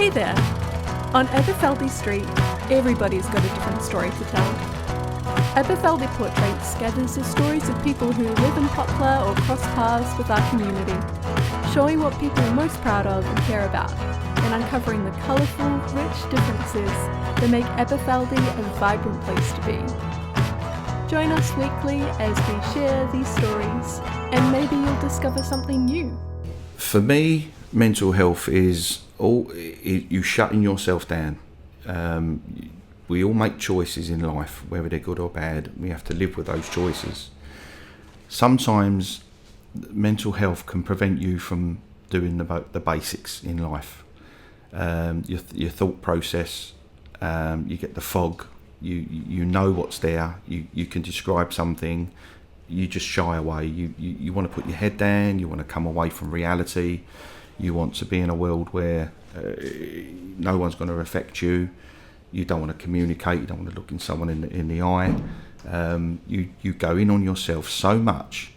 Hey there! On Aberfeldy Street, everybody's got a different story to tell. Aberfeldy Portraits gathers the stories of people who live in Poplar or cross paths with our community, showing what people are most proud of and care about, and uncovering the colourful, rich differences that make Aberfeldy a vibrant place to be. Join us weekly as we share these stories, and maybe you'll discover something new. For me, mental health is you shutting yourself down. We all make choices in life, whether they're good or bad. We have to live with those choices. Sometimes mental health can prevent you from doing the basics in life. Your thought process, you get the fog. You know what's there. You can describe something. You just shy away. You want to put your head down. You want to come away from reality. You want to be in a world where no one's going to affect you. You don't want to communicate. You don't want to look in someone in the eye. You go in on yourself so much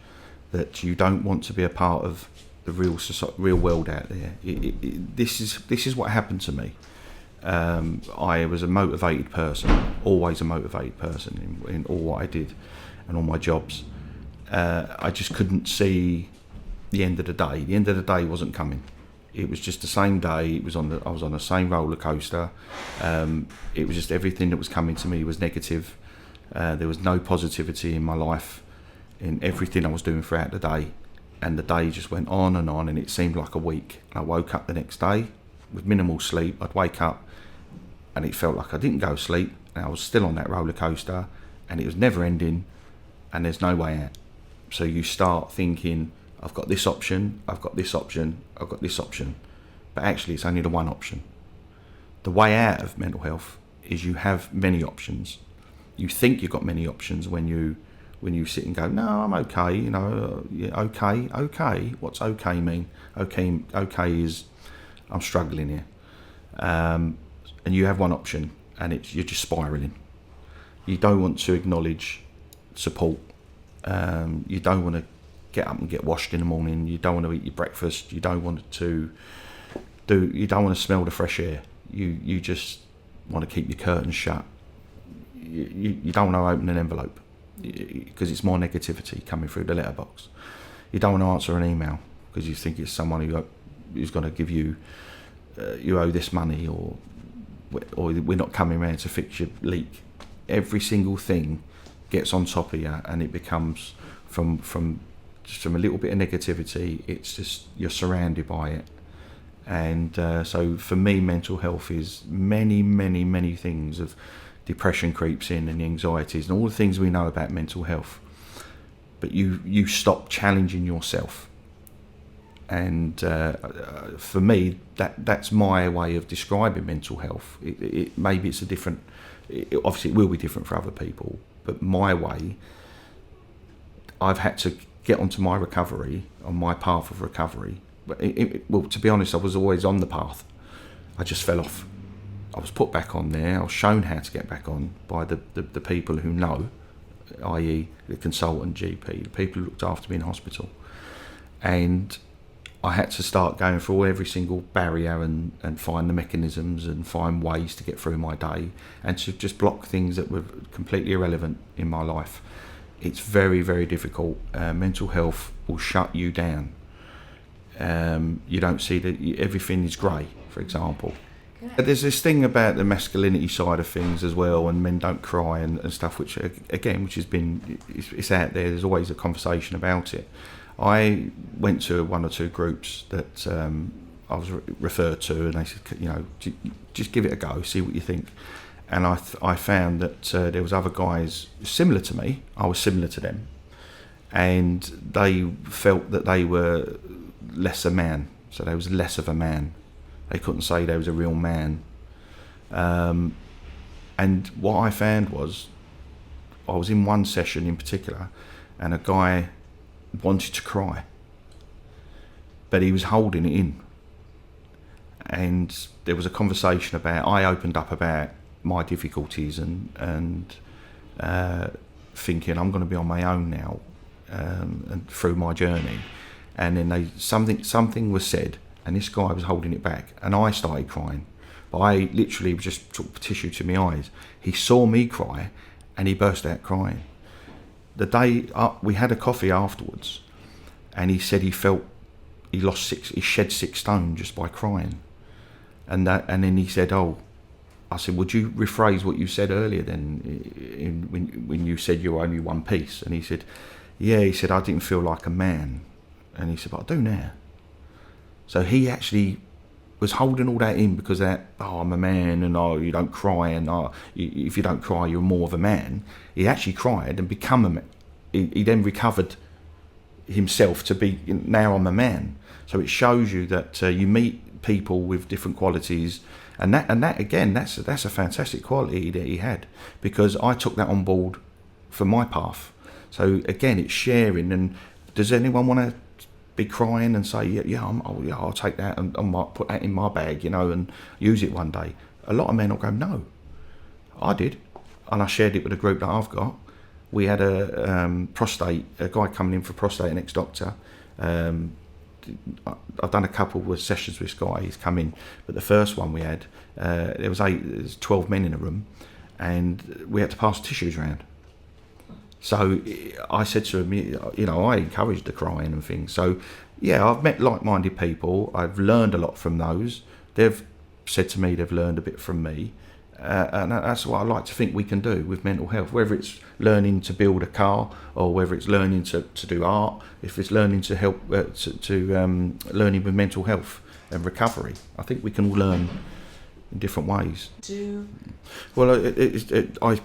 that you don't want to be a part of the real world out there. This is what happened to me. I was a motivated person, always a motivated person in all what I did and all my jobs. I just couldn't see the end of the day. The end of the day wasn't coming. It was just the same day. I was on the same roller coaster. It was just everything that was coming to me was negative. There was no positivity in my life, in everything I was doing throughout the day. And the day just went on, and it seemed like a week. And I woke up the next day with minimal sleep. I'd wake up and it felt like I didn't go to sleep, and I was still on that roller coaster, and it was never ending, and there's no way out. So you start thinking, I've got this option, I've got this option, I've got this option. But actually it's only the one option. The way out of mental health is you have many options. You think you've got many options when you sit and go, no, I'm okay, yeah, okay. What's okay mean? Okay is I'm struggling here. And you have one option, and you're just spiralling. You don't want to acknowledge support. You don't want to get up and get washed in the morning. You don't want to eat your breakfast. You don't want to smell the fresh air. You just want to keep your curtains shut. You don't want to open an envelope because it's more negativity coming through the letterbox. You don't want to answer an email because you think it's someone who's going to give you you owe this money, or we're not coming around to fix your leak. Every single thing gets on top of you, and it becomes from a little bit of negativity. It's just you're surrounded by it. And so for me, mental health is many things. Of depression creeps in, and the anxieties, and all the things we know about mental health. But you stop challenging yourself. And for me, that's my way of describing mental health. Maybe it's obviously it will be different for other people, but my way, I've had to get onto my recovery, on my path of recovery. But well, to be honest, I was always on the path. I just fell off. I was put back on there. I was shown how to get back on by the people who know, i.e. the consultant GP, the people who looked after me in hospital. And I had to start going through every single barrier and find the mechanisms and find ways to get through my day and to just block things that were completely irrelevant in my life. It's very difficult. Mental health will shut you down. You don't see that everything is grey, for example. There's this thing about the masculinity side of things as well, and men don't cry and stuff, which has been, it's out there. There's always a conversation about it. I went to one or two groups that I was referred to, and they said, just give it a go, see what you think. And I found that there was other guys similar to me. I was similar to them, and they felt that they were less a man, so they was less of a man. They couldn't say they was a real man. And what I found was, I was in one session in particular, and a guy wanted to cry, but he was holding it in. And there was a conversation I opened up about my difficulties and thinking I'm going to be on my own now, and through my journey. And then something was said, and this guy was holding it back, and I started crying. But I literally just took tissue to my eyes. He saw me cry, and he burst out crying. The day we had a coffee afterwards, and he said he shed 6 stone just by crying, and then he said, "Oh," I said, "Would you rephrase what you said earlier then, when you said you were only one piece?" And he said, "Yeah," he said, "I didn't feel like a man," and he said, "But I do now." So he actually was holding all that in because I'm a man, and you don't cry, and if you don't cry, you're more of a man. He actually cried and become a man. He then recovered himself to be, now I'm a man. So it shows you that you meet people with different qualities, and that again, that's a fantastic quality that he had, because I took that on board for my path. So again, it's sharing. And does anyone want to be crying and say, I'll take that and I might put that in my bag, and use it one day? A lot of men will go, no. I did, and I shared it with a group that I've got. We had a guy coming in for prostate, an ex-doctor. I've done a couple of sessions with this guy. He's come in, but the first one we had, there was 12 men in a room, and we had to pass tissues around. So I said to him, I encouraged the crying and things. So yeah, I've met like-minded people. I've learned a lot from those. They've said to me they've learned a bit from me. And that's what I like to think we can do with mental health, whether it's learning to build a car, or whether it's learning to do art, if it's learning to help learning with mental health and recovery. I think we can all learn in different ways. Well, I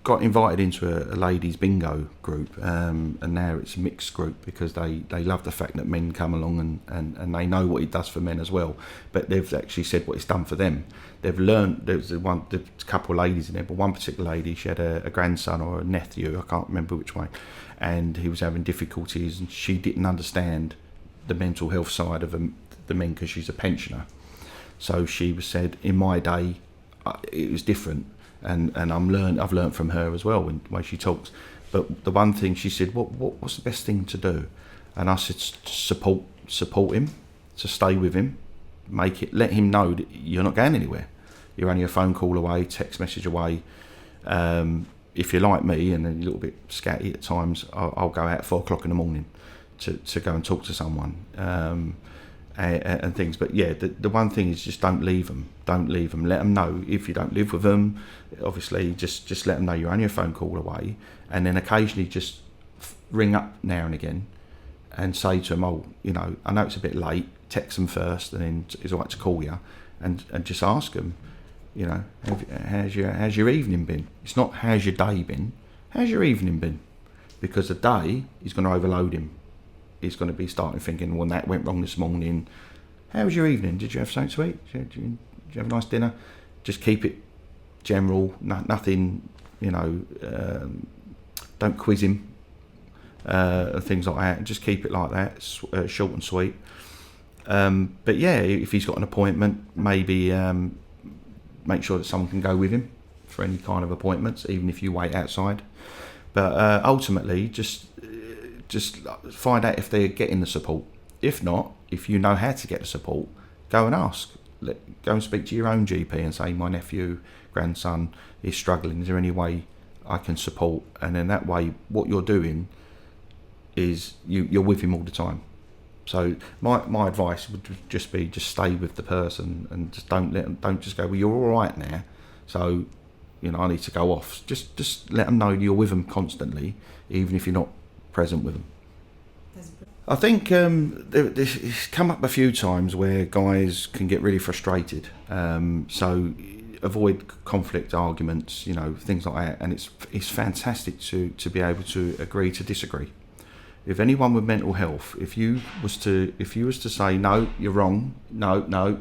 got invited into a ladies bingo group, and now it's a mixed group, because they love the fact that men come along and they know what it does for men as well, but they've actually said what it's done for them. They've learned. There's a couple of ladies in there, but one particular lady, she had a grandson or a nephew, I can't remember which way, and he was having difficulties, and she didn't understand the mental health side of the men, because she's a pensioner. So she said, in my day, it was different. And I've learned from her as well, in the way she talks. But the one thing she said, what's the best thing to do? And I said, support him, to stay with him, let him know that you're not going anywhere. You're only a phone call away, text message away. If you're like me and a little bit scatty at times, I'll go out at 4 o'clock in the morning to go and talk to someone. And things, but yeah, the one thing is, just don't leave them. Let them know if you don't live with them. Obviously, just let them know you're only a phone call away, and then occasionally just ring up now and again and say to them, I know it's a bit late. Text them first, and then it's all right to call you, and just ask them, how's your evening been? It's not how's your day been. How's your evening been? Because the day is going to overload him. He's going to be starting thinking, well, that went wrong this morning. How was your evening? Did you have something to eat? Did you have a nice dinner? Just keep it general, nothing, don't quiz him, and things like that. Just keep it like that, short and sweet. But yeah, if he's got an appointment, maybe make sure that someone can go with him for any kind of appointments, even if you wait outside. But ultimately, just find out if they're getting the support. If not, if you know how to get the support, go and ask. Go and speak to your own GP and say, my nephew, grandson is struggling. Is there any way I can support? And then that way, what you're doing is you're with him all the time. So my advice would just be, just stay with the person, and just don't just go, well, you're all right now, so I need to go off. Just let them know you're with them constantly, even if you're not present with them. I think it's come up a few times where guys can get really frustrated. So avoid conflict, arguments, things like that. And it's fantastic to be able to agree to disagree. If anyone with mental health, if you was to say, no, you're wrong, no,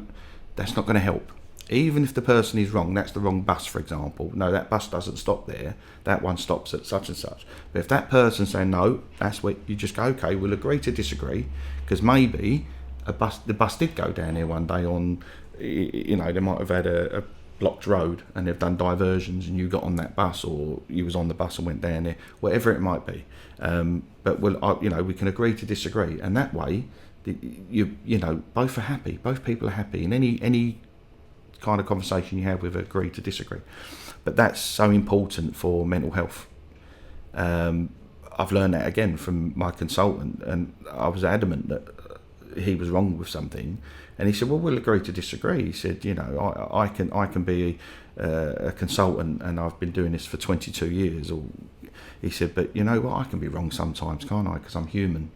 that's not going to help. Even if the person is wrong, that's the wrong bus, for example. No, that bus doesn't stop there. That one stops at such and such. But if that person's saying no, that's where you just go, okay, we'll agree to disagree, because maybe the bus did go down here one day on, they might have had a blocked road and they've done diversions, and you got on that bus, or you was on the bus and went down there, whatever it might be. But we can agree to disagree, and that way, both are happy. Both people are happy, and any kind of conversation you have with agree to disagree. But that's so important for mental health. I've learned that again from my consultant, and I was adamant that he was wrong with something, and he said, well, we'll agree to disagree. He said, you know, I can be a consultant, and I've been doing this for 22 years. Or he said, but you know what, I can be wrong sometimes, can't I? Because I'm human.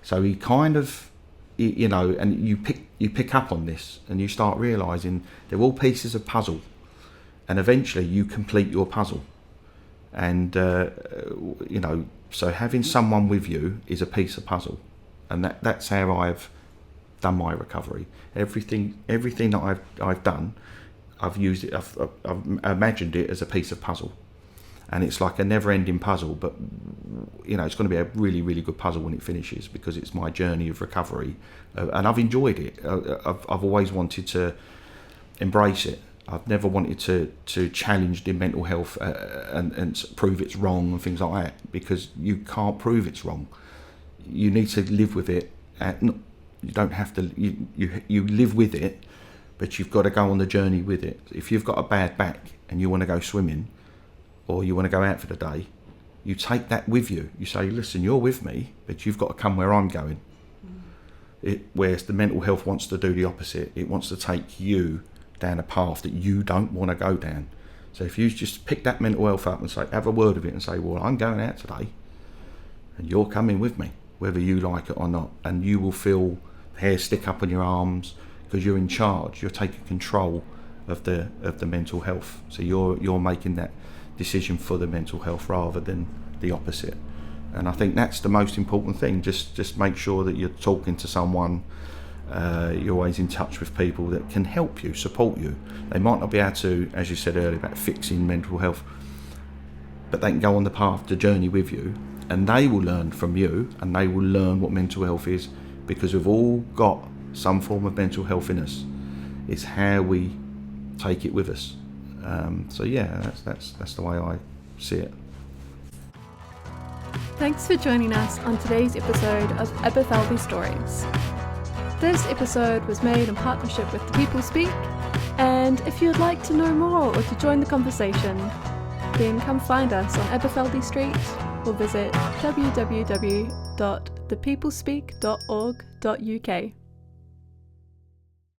So he kind of, you know, and you pick up on this, and you start realising they're all pieces of puzzle, and eventually you complete your puzzle. And you know, so having someone with you is a piece of puzzle, and that's how I've done my recovery. Everything that I've done, I've used it. I've imagined it as a piece of puzzle, and it's like a never-ending puzzle. But you know, it's going to be a really, really good puzzle when it finishes, because it's my journey of recovery, and I've enjoyed it. I've always wanted to embrace it. I've never wanted to challenge the mental health and prove it's wrong and things like that, because you can't prove it's wrong. You need to live with it. You don't have to. You live with it, but you've got to go on the journey with it. If you've got a bad back and you want to go swimming, or you want to go out for the day, you take that with you. You say, listen, you're with me, but you've got to come where I'm going. Whereas the mental health wants to do the opposite. It wants to take you down a path that you don't want to go down. So if you just pick that mental health up and say, have a word with it and say, well, I'm going out today and you're coming with me, whether you like it or not, and you will feel hair stick up on your arms, because you're in charge. You're taking control of the mental health. So you're making that decision for the mental health rather than the opposite. And I think that's the most important thing. Just make sure that you're talking to someone. You're always in touch with people that can help you, support you. They might not be able to, as you said earlier, about fixing mental health, but they can go on the path, the journey with you, and they will learn from you, and they will learn what mental health is, because we've all got some form of mental health in us. It's how we take it with us. So yeah, that's the way I see it. Thanks for joining us on today's episode of Aberfeldy Stories. This episode was made in partnership with The People Speak, and if you'd like to know more or to join the conversation, then come find us on Aberfeldy Street or visit www.thepeoplespeak.org.uk.